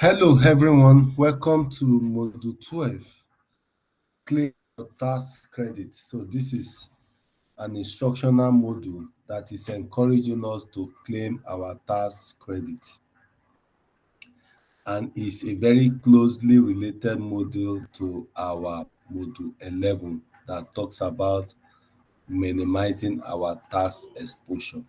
Hello everyone, welcome to Module 12, Claim your Tax Credit. So this is an instructional module that is encouraging us to claim our tax credit and is a very closely related module to our Module 11 that talks about minimizing our tax exposure.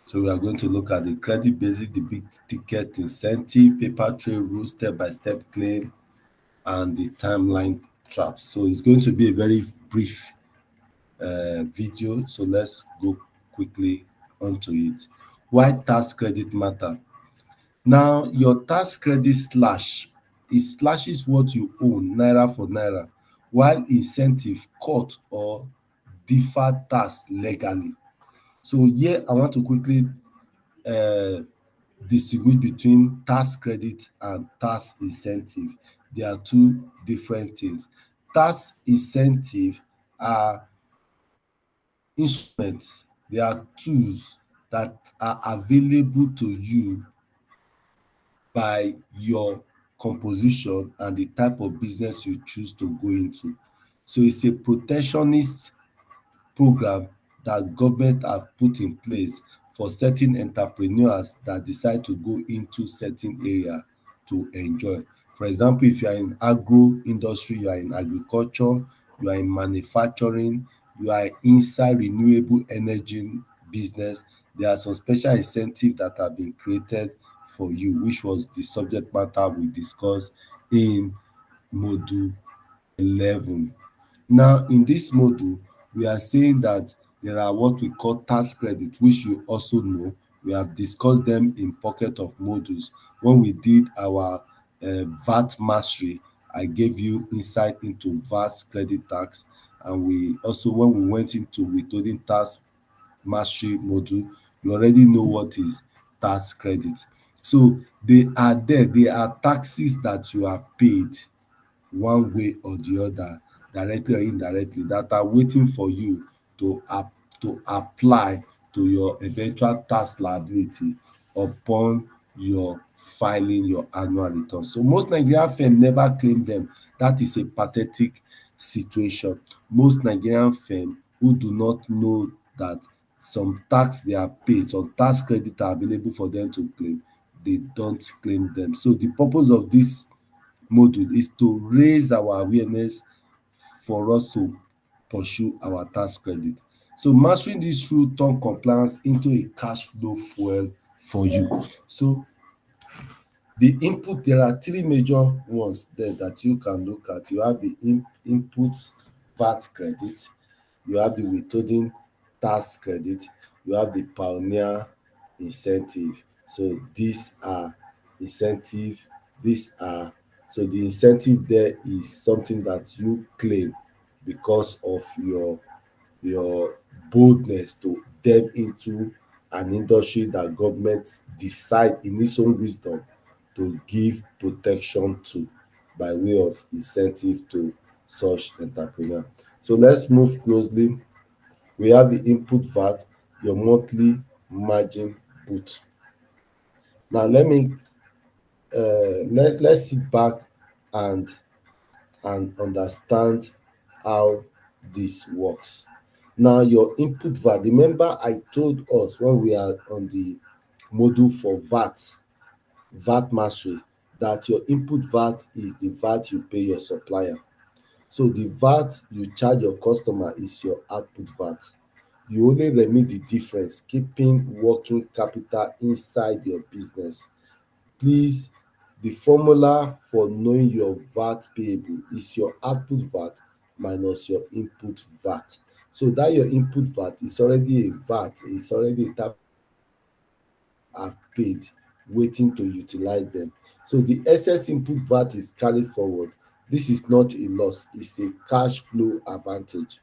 So we are going to look at the credit basis, the big ticket incentive, paper trail rules, step-by-step claim, and the timeline traps. So it's going to be a very brief video. So let's go quickly onto it. Why tax credit matter? Now, your tax credit it slashes what you own naira for naira, while incentive cut or defer tax legally. So here I want to quickly uh, distinguish between tax credit and tax incentive. They are two different things. Tax incentive are instruments, they are tools that are available to you by your composition and the type of business you choose to go into. So it's a protectionist program that government have put in place for certain entrepreneurs that decide to go into certain area to enjoy. For example, if you are in agro industry, you are in agriculture, you are in manufacturing, you are inside renewable energy business, there are some special incentive that have been created for you, which was the subject matter we discussed in module 11. Now, in this module, we are saying that there are what we call tax credit, which you also know. We have discussed them in pocket of modules. When we did our VAT mastery, I gave you insight into VAT credit tax, and we also, when we went into withholding tax mastery module, you already know what is tax credit. So they are there. They are taxes that you are paid one way or the other, directly or indirectly, that are waiting for you to apply to your eventual tax liability upon your filing your annual return. So most Nigerian firm never claim them. That is a pathetic situation. Most Nigerian firm who do not know that some tax they are paid, some tax credit are available for them to claim, they don't claim them. So the purpose of this module is to raise our awareness for us to pursue our tax credit. So mastering this rule turn compliance into a cash flow fuel for you. So the input, there are three major ones there that you can look at. You have the input VAT credit, you have the withholding tax credit, you have the pioneer incentive. So these are incentive, these are, so the incentive there is something that you claim because of your boldness to delve into an industry that government decide in its own wisdom to give protection to by way of incentive to such entrepreneur. So let's move closely. We have the input VAT, your monthly margin boot. Now let's sit back and understand how this works. Now your input VAT, remember I told us when we are on the module for VAT mastery, that your input VAT is the VAT you pay your supplier. So the VAT you charge your customer is your output VAT. You only remit the difference, keeping working capital inside your business. Please, the formula for knowing your VAT payable is your output VAT minus your input VAT. So that your input VAT is already a VAT, it's already a type have paid, waiting to utilize them. So the excess input VAT is carried forward. This is not a loss, it's a cash flow advantage.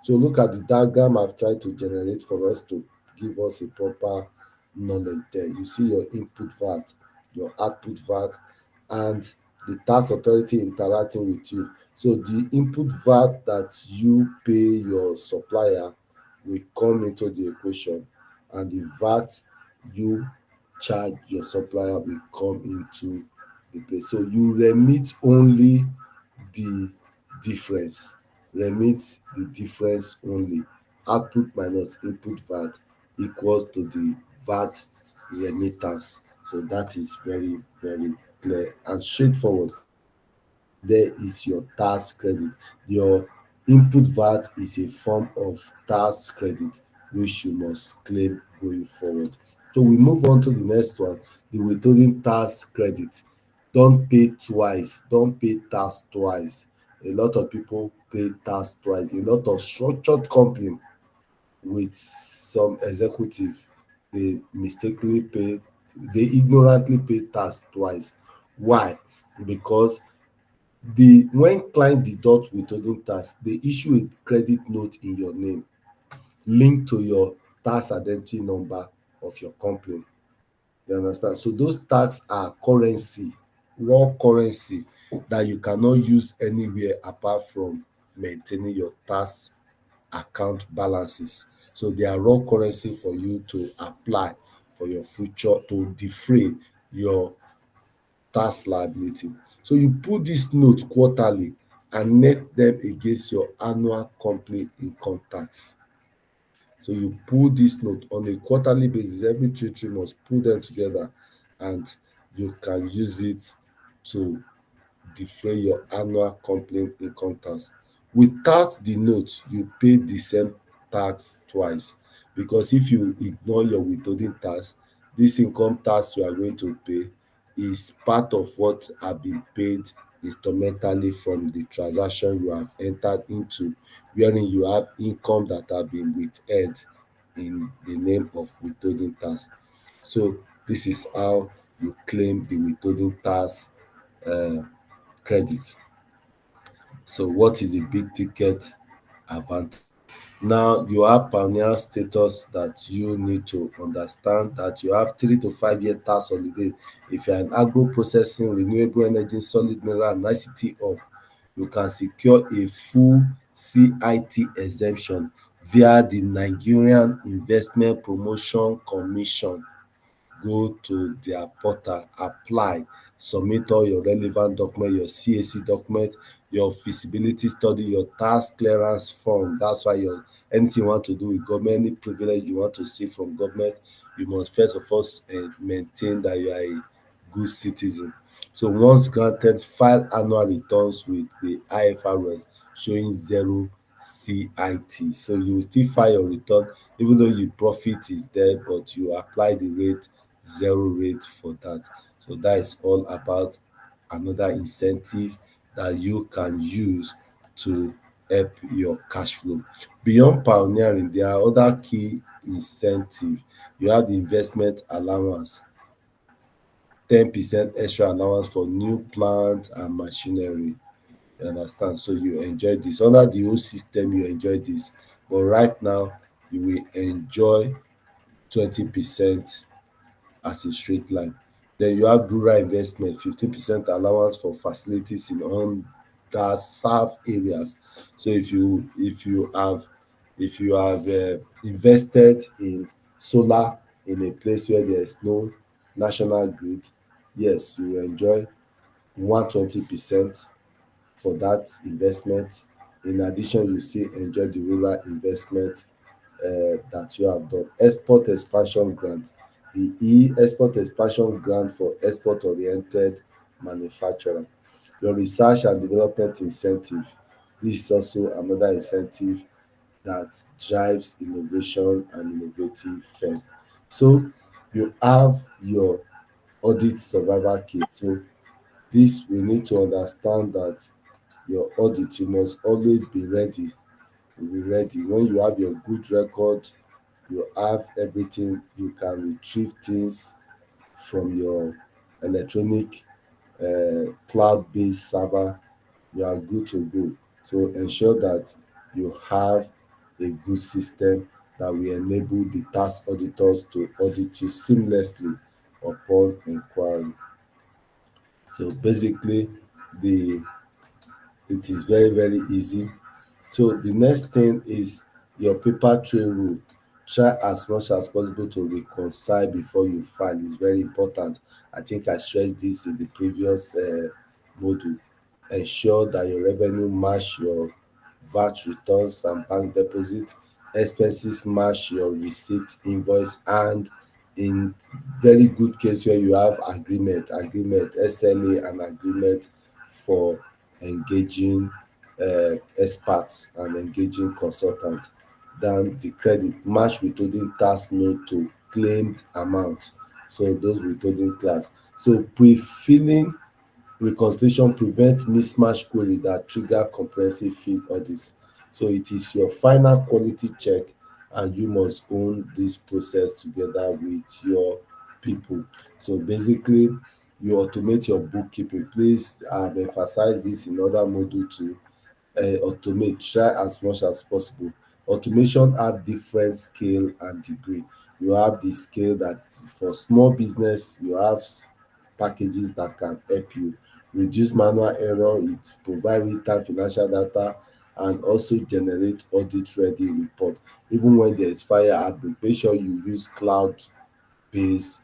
So look at the diagram I've tried to generate for us to give us a proper knowledge there. You see your input VAT, your output VAT, and the tax authority interacting with you. So the input VAT that you pay your supplier will come into the equation, and the VAT you charge your supplier will come into the place. So you remit only the difference. Remit the difference only. Output minus input VAT equals to the VAT remittance. So that is very, very clear and straightforward. There is your tax credit. Your input VAT is a form of tax credit which you must claim going forward. So we move on to the next one, the withholding tax credit. Don't pay twice, don't pay tax twice. A lot of people pay tax twice. A lot of structured company with some executive, they mistakenly pay, they ignorantly pay tax twice. Why? Because the when client deduct withholding tax, they issue a credit note in your name linked to your tax identity number of your company. You understand? So those tax are currency, raw currency that you cannot use anywhere apart from maintaining your tax account balances. So they are raw currency for you to apply for your future to defray your tax liability. So you put this note quarterly and net them against your annual company income tax. So you pull this note on a quarterly basis, every 3 months, pull them together and you can use it to defray your annual company income tax. Without the note, you pay the same tax twice, because if you ignore your withholding tax, this income tax you are going to pay is part of what have been paid instrumentally from the transaction you have entered into, wherein you have income that have been withheld in the name of withholding tax. So this is how you claim the withholding tax um credit. So what is the big ticket advantage? Now you have pioneer status that you need to understand, that you have 3 to 5 year tax holiday. If you are in agro processing, renewable energy, solid mineral and ICT hub, you can secure a full CIT exemption via the Nigerian Investment Promotion Commission. Go to their portal, apply, submit all your relevant document, your CAC document, your feasibility study, your tax clearance form. That's why your anything you want to do with government, any privilege you want to see from government, you must first of all maintain that you are a good citizen. So once granted, file annual returns with the IFRS showing zero CIT. So you will still file your return even though your profit is there, but you apply the rate, zero rate for that. So that is all about another incentive that you can use to help your cash flow. Beyond pioneering, there are other key incentive. You have the investment allowance, 10% extra allowance for new plant and machinery. You understand? So you enjoy this. Under the old system, you enjoy this. But right now, you will enjoy 20% as a straight line. Then you have rural investment, 15% allowance for facilities in underserved areas. So if you have invested in solar in a place where there is no national grid, yes, you will enjoy 120% for that investment. In addition, you still enjoy the rural investment that you have done. Export expansion grant, the export expansion grant for export oriented manufacturer. Your research and development incentive, this is also another incentive that drives innovation and innovative firm. So you have your audit survival kit. So this we need to understand that your audit, you must always be ready. Be ready when you have your good record, you have everything, you can retrieve things from your electronic cloud-based server, you are good to go. So ensure that you have a good system that will enable the tax auditors to audit you seamlessly upon inquiry. So basically, the it is very, very easy. So the next thing is your paper trail rule. Try as much as possible to reconcile before you file. Is very important. I think I stressed this in the previous module. Ensure that your revenue match your VAT returns and bank deposit, expenses match your receipt invoice, and in very good case where you have agreement SLA and agreement for engaging experts and engaging consultants. Then the credit match withholding tax note to claimed amount, so those withholding class. So pre-filing reconciliation prevent mismatch query that trigger comprehensive field audits. So it is your final quality check, and you must own this process together with your people. So basically, you automate your bookkeeping. Please, I've emphasized this in other module too. Automate, try as much as possible. Automation have different scale and degree. You have the scale that for small business, you have packages that can help you reduce manual error, it provide real time financial data, and also generate audit ready report. Even when there is fire outbreak, make sure you use cloud based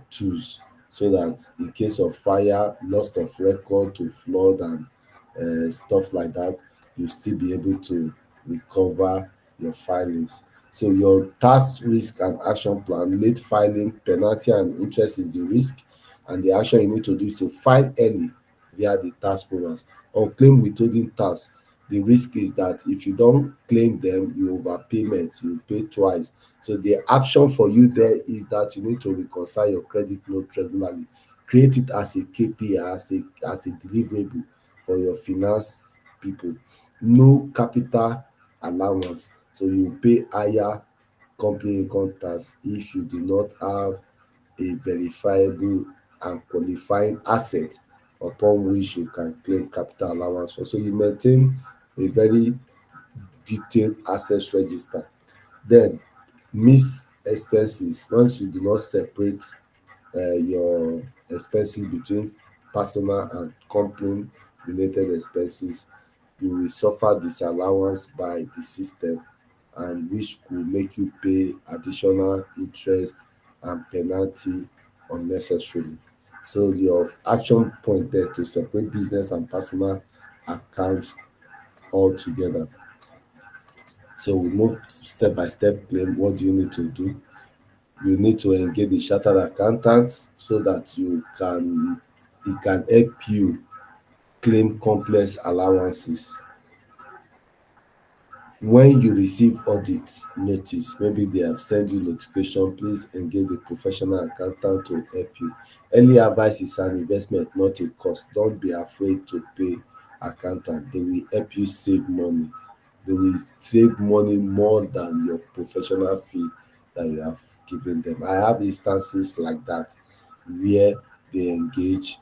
tools, so that in case of fire, loss of record to flood and stuff like that, you still be able to recover your filings. So your tax risk and action plan: late filing, penalty and interest is the risk, and the action you need to do is to file early via the tax programs. Unclaimed withholding tax: the risk is that if you don claim them, you overpayment, you pay twice. So the action for you there is that you need to reconcile your credit note regularly. Create it as a KPI, as a deliverable for your finance people. No capital allowance, so you pay higher company income tax if you do not have a verifiable and qualifying asset upon which you can claim capital allowance for. So you maintain a very detailed assets register. Then miss expenses: once you do not separate your expenses between personal and company related expenses, you will suffer disallowance by the system, and which could make you pay additional interest and penalty unnecessarily. So your action point there is to separate business and personal accounts altogether. So we move step by step claim. What do you need to do? You need to engage a chartered accountant so that it can help you claim complex allowances. When you receive audit notice, maybe they have sent you notification, please engage a professional accountant to help you. Early advice is an investment, not a cost. Don't be afraid to pay accountant. They will help you save money. They will save money more than your professional fee that you have given them. I have instances like that where they engage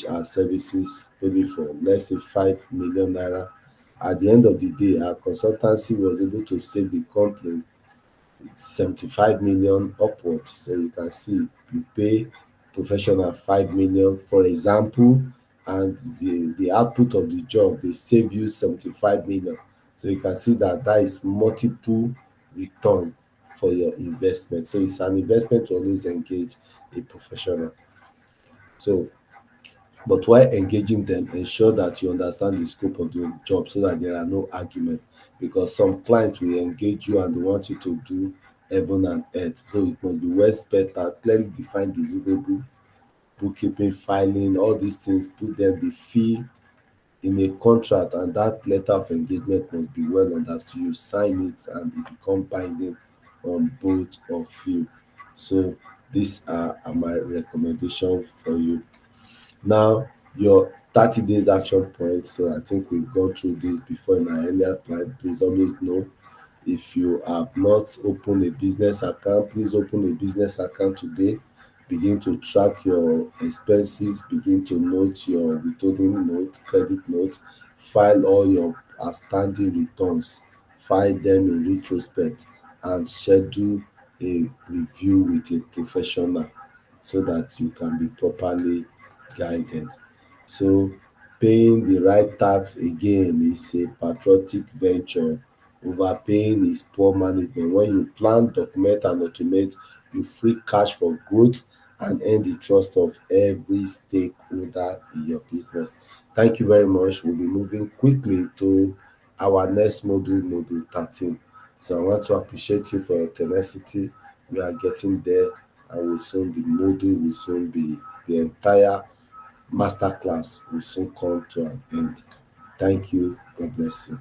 our services maybe for, let's say, 5 million naira. At the end of the day, our consultancy was able to save the company 75 million upward. So you can see, you pay professional 5 million, for example, and the output of the job, they save you 75 million. So you can see that that is multiple return for your investment. So it's an investment to always engage a professional. So but while engaging them, ensure that you understand the scope of the job so that there are no argument, because some clients will engage you and they want you to do heaven and earth. So it must be well spelled out, clearly defined deliverable, bookkeeping, filing, all these things, put them the fee in a contract, and that letter of engagement must be well understood. You sign it and it become binding on both of you. So these are my recommendation for you. Now, your 30 days action points. So I think we've gone through this before in our earlier plan. Please always know, if you have not opened a business account, please open a business account today. Begin to track your expenses, begin to note your withholding note, credit note, file all your outstanding returns, file them in retrospect, and schedule a review with a professional so that you can be properly guided. So paying the right tax again is a patriotic venture. Overpaying is poor management. When you plan, document and automate, you free cash for growth and earn the trust of every stakeholder in your business. Thank you very much. We'll be moving quickly to our next module, module 13. So I want to appreciate you for your tenacity. We are getting there, and will soon the module will soon be the entire masterclass will soon come to an end. Thank you. God bless you.